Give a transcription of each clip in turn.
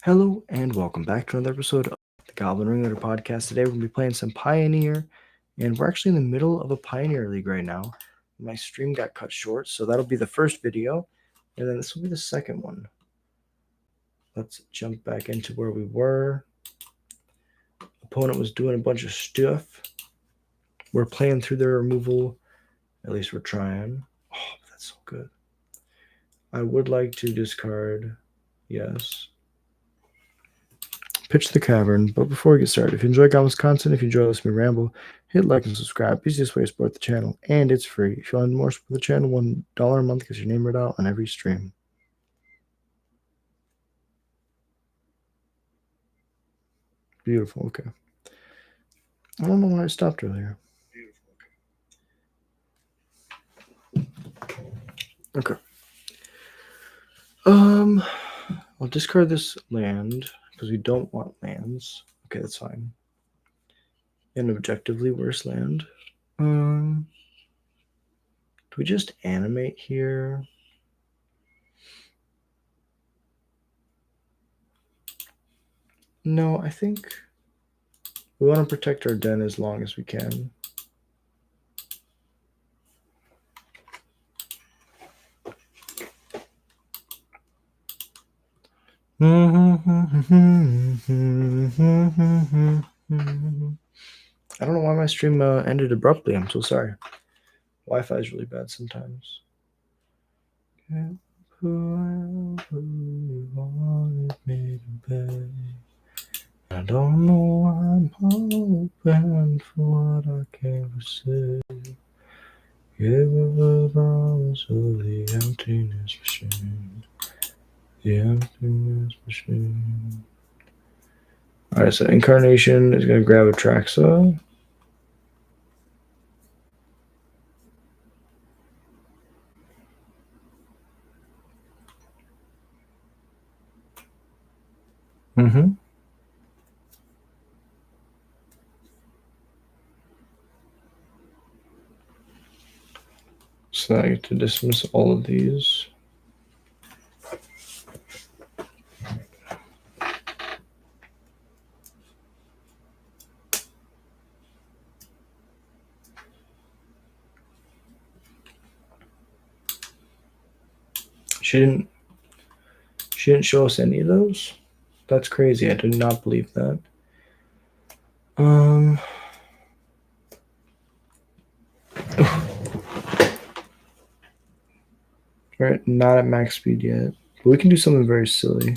Hello and welcome back to another episode of the Goblin Ringleader podcast. Today we're going to be playing some Pioneer, and we're actually in the middle of a Pioneer League right now. My stream got cut short, so that'll be the first video, and then this will be the second one. Let's jump back into where we were. Opponent was doing a bunch of stuff. We're playing through their removal. At least we're trying. Oh, that's so good. I would like to discard, yes. Pitch the Cavern. But before we get started, if you enjoy Goblins content, if you enjoy listening to me ramble, hit like and subscribe. Easiest way to support the channel, and it's free. If you want more support the channel, $1 a month gets your name read out on every stream. Beautiful. Okay. I don't know why I stopped earlier. Okay. I'll discard this land because we don't want lands. Okay, that's fine. An objectively worse land. Do we just animate here? No, I think we want to protect our den as long as we can. I don't know why my stream ended abruptly. I'm so sorry. Wi-Fi is really bad sometimes. I don't know why I'm hoping for what I can't receive. Give the promise of the emptiness machine. The emptiness machine. Alright, so Incarnation is going to grab Atraxa. So I get to dismiss all of these. She didn't show us any of those? That's crazy. I did not believe that. Right, not at max speed yet. But we can do something very silly.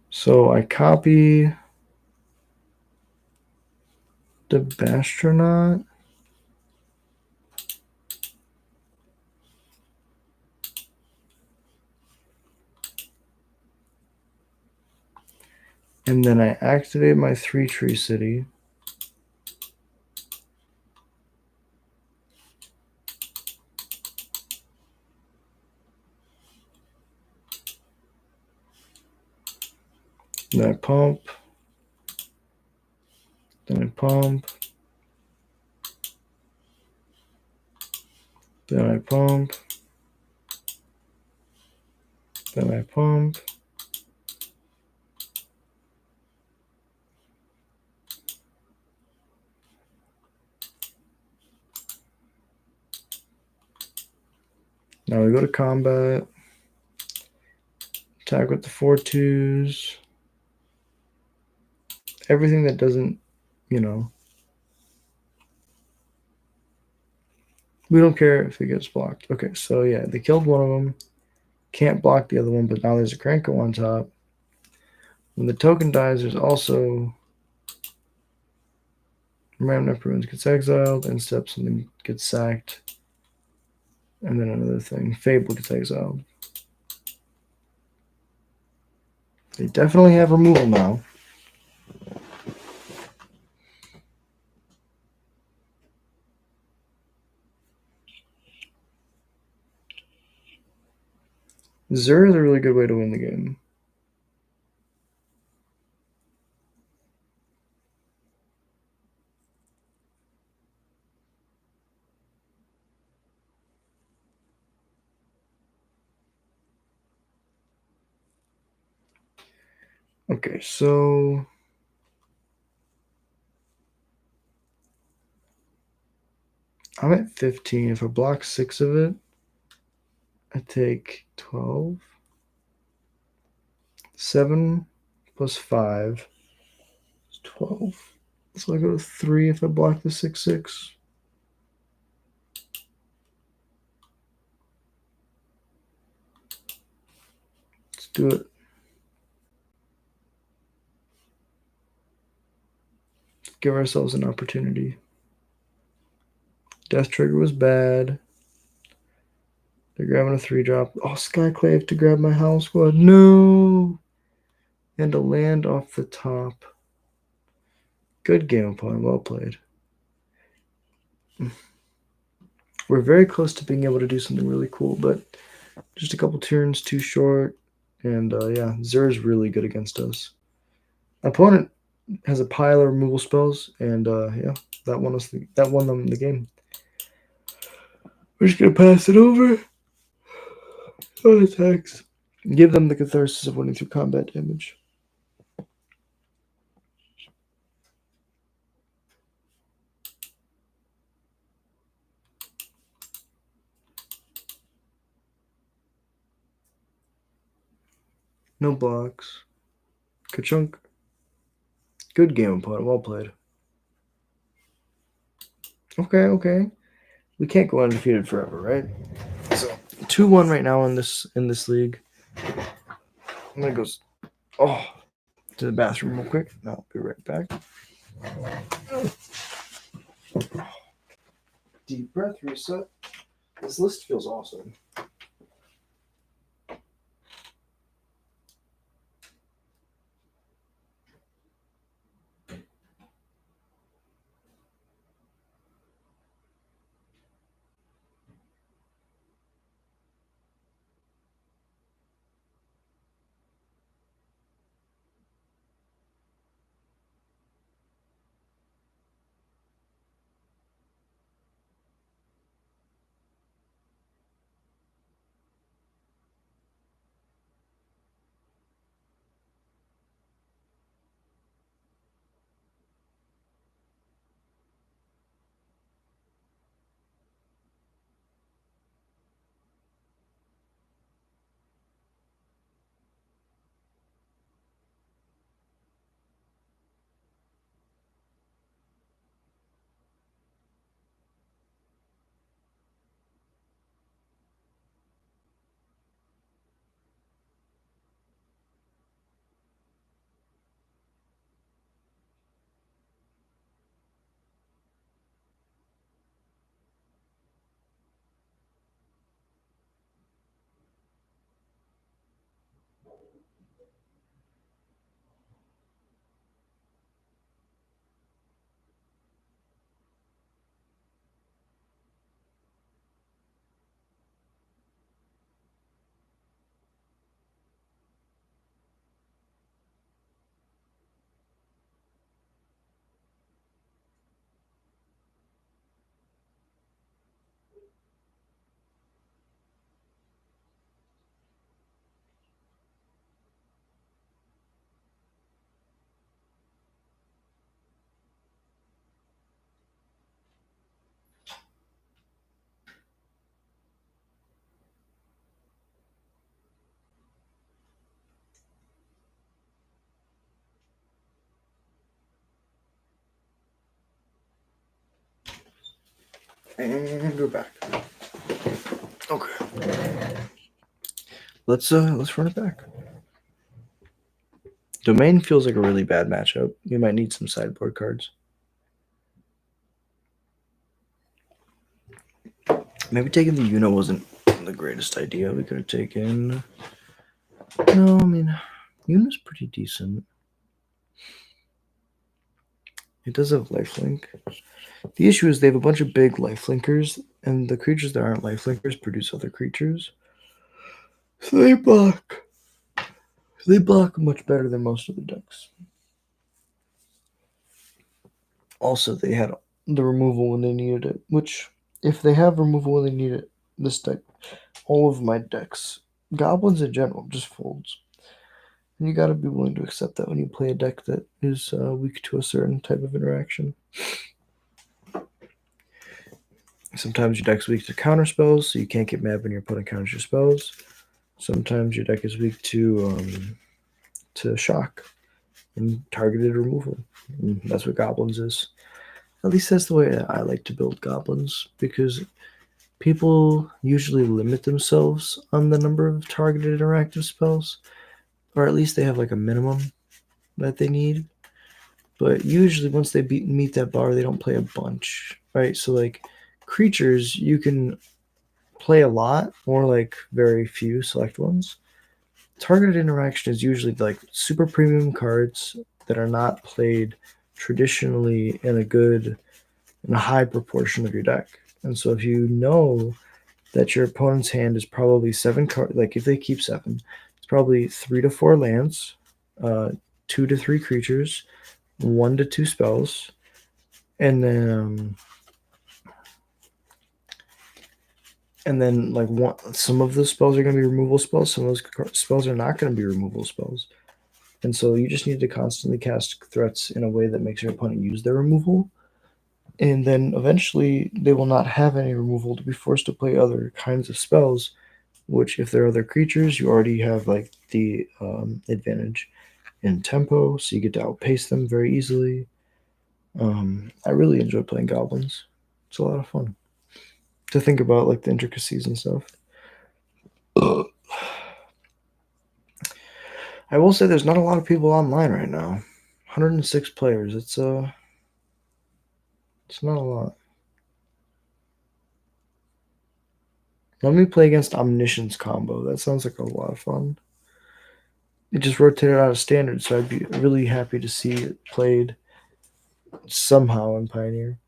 So I copy the Bastronaut. And then I activate my 3-tree city. Then I pump. Then I pump. Then I pump. Then I pump. Now we go to combat. Attack with the 4/2s. Everything that doesn't, we don't care if it gets blocked. Okay, so yeah, they killed one of them. Can't block the other one, but now there's a Krenko on top. When the token dies, there's also random enough ruins gets exiled, and step something gets sacked. And then another thing, Fable gets exiled. They definitely have removal now. Zur is a really good way to win the game. Okay, so I'm at 15. If I block 6 of it, I take 12. 7 plus 5 is 12. So I go to 3 if I block the 6/6. Let's do it. Give ourselves an opportunity. Death Trigger was bad. They're grabbing a 3-drop. Oh, Skyclave to grab my house squad. No! And to land off the top. Good game, opponent. Well played. We're very close to being able to do something really cool, but just a couple turns too short. And yeah, Zer's really good against us. Opponent has a pile of removal spells, and yeah, that won them the game. We're just gonna pass it over. On attacks. Give them the catharsis of winning through combat damage. No blocks. Ka-chunk. Good game, opponent. Well played. Okay. We can't go undefeated forever, right? So 2-1 right now in this league. I'm gonna go to the bathroom real quick. I'll be right back. Deep breath, reset. This list feels awesome. And we're back. Okay. Let's run it back. Domain feels like a really bad matchup. You might need some sideboard cards. Maybe taking the Uno wasn't the greatest idea. We could have taken. No, I mean, Uno's pretty decent. It does have lifelink. The issue is they have a bunch of big lifelinkers, and the creatures that aren't lifelinkers produce other creatures. So they block. They block much better than most of the decks. Also, they had the removal when they needed it, which, if they have removal when they need it, this deck, all of my decks, Goblins in general, just folds. And you gotta be willing to accept that when you play a deck that is weak to a certain type of interaction. Sometimes your deck's weak to counter spells, so you can't get mad when your opponent counters your spells. Sometimes your deck is weak to shock and targeted removal. And that's what Goblins is. At least that's the way I like to build Goblins, because people usually limit themselves on the number of targeted interactive spells, or at least they have like a minimum that they need. But usually once they meet that bar, they don't play a bunch, right? So like creatures, you can play a lot or like very few select ones. Targeted interaction is usually like super premium cards that are not played traditionally in a high proportion of your deck. And so if you know that your opponent's hand is probably 7 cards, like if they keep 7, it's probably 3 to 4 lands, 2 to 3 creatures, 1 to 2 spells, and then like some of the spells are going to be removal spells, some of those spells are not going to be removal spells. And so you just need to constantly cast threats in a way that makes your opponent use their removal. And then eventually they will not have any removal to be forced to play other kinds of spells, which if they're other creatures, you already have like the advantage in tempo, so you get to outpace them very easily. I really enjoy playing Goblins. It's a lot of fun to think about like the intricacies and stuff. I will say there's not a lot of people online right now. 106 players. It's not a lot. Let me play against Omniscience combo. That sounds like a lot of fun. It just rotated out of standard, so I'd be really happy to see it played somehow in Pioneer.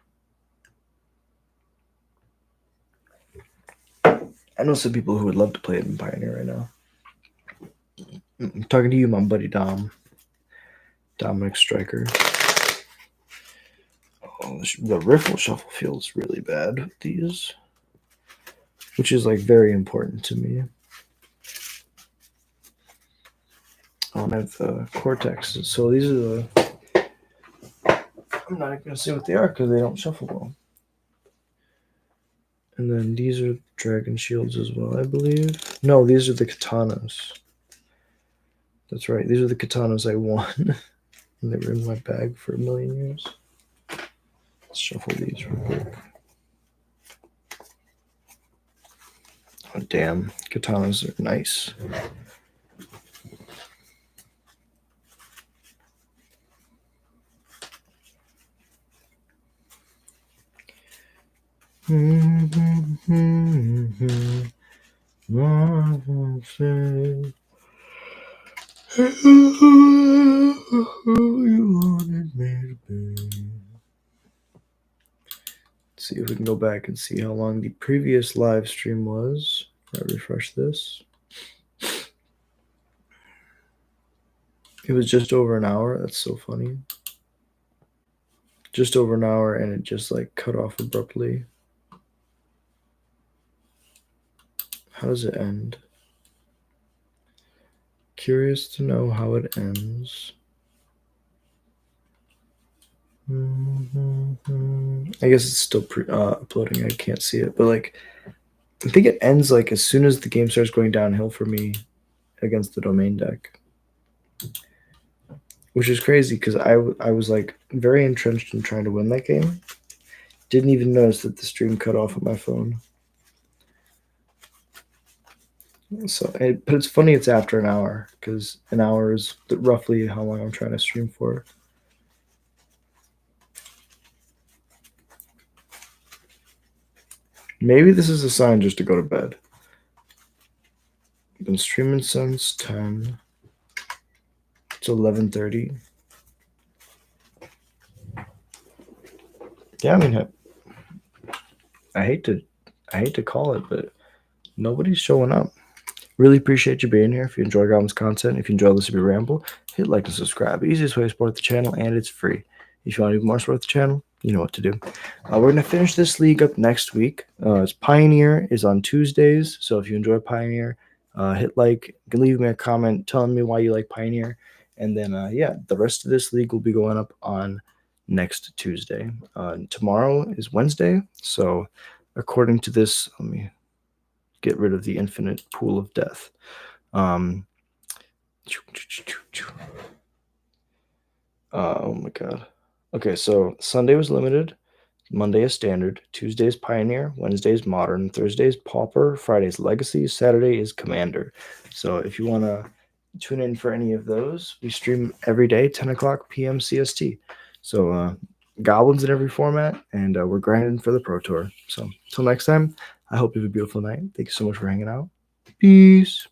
I know some people who would love to play it in Pioneer right now. I'm talking to you, my buddy Dom. Dominic Striker. Oh, the riffle shuffle feels really bad with these, which is like very important to me. I have the Cortex, so these are the. I'm not going to say what they are because they don't shuffle well. And then these are Dragon Shields as well, I believe. No, these are the Katanas. That's right, these are the Katanas I won. And they were in my bag for a million years. Let's shuffle these real quick. Oh, damn. Katanas are nice. You wanted me to be. Let's see if we can go back and see how long the previous live stream was. I refresh this. It was just over an hour. That's so funny. Just over an hour, and it just like cut off abruptly. How does it end? Curious to know how it ends. I guess it's still uploading. I can't see it, but like I think it ends like as soon as the game starts going downhill for me against the domain deck, which is crazy because I was like very entrenched in trying to win that game. Didn't even notice that the stream cut off on my phone. So, but it's funny it's after an hour because an hour is roughly how long I'm trying to stream for. Maybe this is a sign just to go to bed. I've been streaming since 10. It's 11:30. Yeah, I mean, I hate to call it, but nobody's showing up. Really appreciate you being here. If you enjoy Goblins content, if you enjoy listening to me ramble, hit like and subscribe. Easiest way to support the channel, and it's free. If you want to do more support the channel, you know what to do. We're going to finish this league up next week. It's Pioneer is on Tuesdays, so if you enjoy Pioneer, hit like. You can leave me a comment telling me why you like Pioneer. And then, yeah, the rest of this league will be going up on next Tuesday. Tomorrow is Wednesday, so according to this, let me get rid of the infinite pool of death. Oh my god. Okay, so Sunday was limited, Monday is standard, Tuesday is Pioneer, Wednesday is Modern, Thursday is Pauper, Friday is Legacy, Saturday is Commander. So if you want to tune in for any of those, we stream every day, 10 o'clock p.m. CST. So Goblins in every format, and we're grinding for the Pro Tour. So until next time, I hope you have a beautiful night. Thank you so much for hanging out. Peace.